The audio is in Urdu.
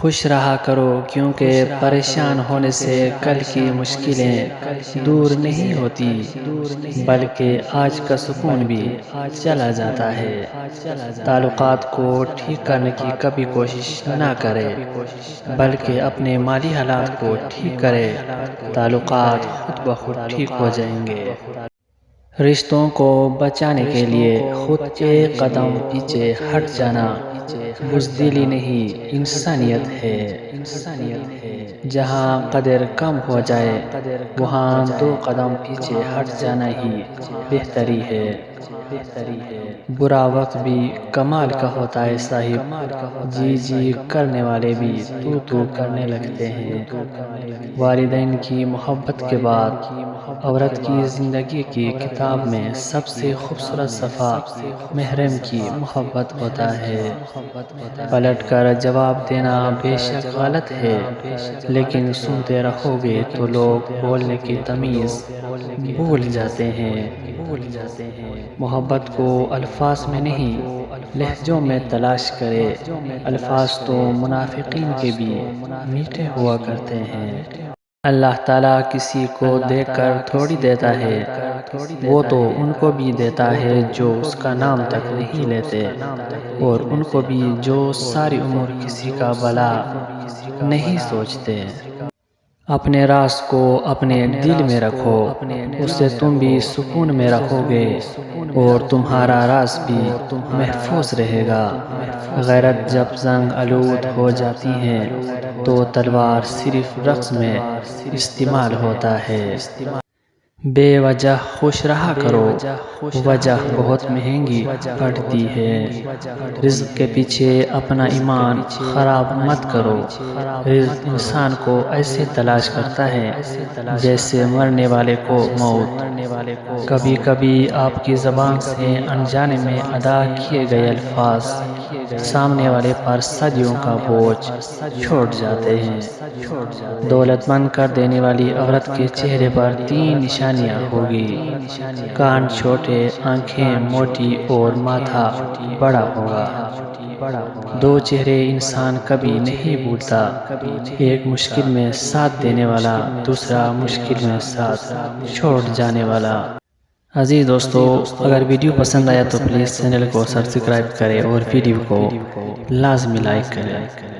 خوش رہا کرو، کیونکہ پریشان ہونے سے کل کی مشکلیں دور نہیں ہوتی، بلکہ آج کا سکون بھی چلا جاتا ہے۔ تعلقات کو ٹھیک کرنے کی کبھی کوشش نہ کرے، بلکہ اپنے مالی حالات کو ٹھیک کرے، تعلقات خود بخود ٹھیک ہو جائیں گے۔ رشتوں کو بچانے کے لیے خود ایک قدم پیچھے ہٹ جانا بزدلی نہیں، انسانیت ہے۔ جہاں قدر کم ہو جائے، وہاں 2 قدم پیچھے ہٹ جانا ہی بہتری ہے۔ برا وقت بھی کمال کا ہوتا ہے صاحب، جی جی کرنے والے بھی تو تو کرنے لگتے ہیں۔ والدین کی محبت کے بعد عورت کی زندگی کی کتاب میں سب سے خوبصورت صفحہ محرم کی محبت ہوتا ہے۔ پلٹ کر جواب دینا بے شک غلط ہے، لیکن سنتے رہو گے تو لوگ بولنے کی تمیز بھول جاتے ہیں۔ محبت کو الفاظ میں نہیں، لہجوں میں تلاش کرے۔ الفاظ تو منافقین کے بھی میٹھے ہوا کرتے ہیں۔ اللہ تعالیٰ کسی کو دیکھ کر تھوڑی دیتا ہے، وہ تو ان کو بھی دیتا ہے جو اس کا نام تک نہیں لیتے، اور ان کو بھی جو ساری عمر کسی کا بھلا نہیں سوچتے۔ اپنے راز کو اپنے دل میں رکھو، اس سے تم بھی سکون میں رہو گے اور تمہارا راز بھی محفوظ رہے گا۔ غیرت جب زنگ آلود ہو جاتی ہے تو تلوار صرف رقص میں استعمال ہوتا ہے۔ بے وجہ خوش رہا کرو، وجہ بہت مہنگی پڑتی ہے۔ رزق کے پیچھے اپنا ایمان خراب مت کرو۔ رزق انسان کو ایسے تلاش کرتا ہے جیسے مرنے والے کو موت۔ کبھی کبھی آپ کی زبان سے انجانے میں ادا کیے گئے الفاظ سامنے والے پر صدیوں کا بوجھ چھوڑ جاتے ہیں۔ دولت مند کر دینے والی عورت کے چہرے پر 3 نشانیاں ہوگی: کان چھوٹے، آنکھیں موٹی اور ماتھا بڑا ہوگا۔ 2 چہرے انسان کبھی نہیں بھولتا، ایک مشکل میں ساتھ دینے والا، دوسرا مشکل میں ساتھ چھوڑ جانے والا۔ عزیز دوستو، اگر ویڈیو پسند آیا تو پلیز چینل کو سبسکرائب کریں اور ویڈیو کو لازمی لائک کریں۔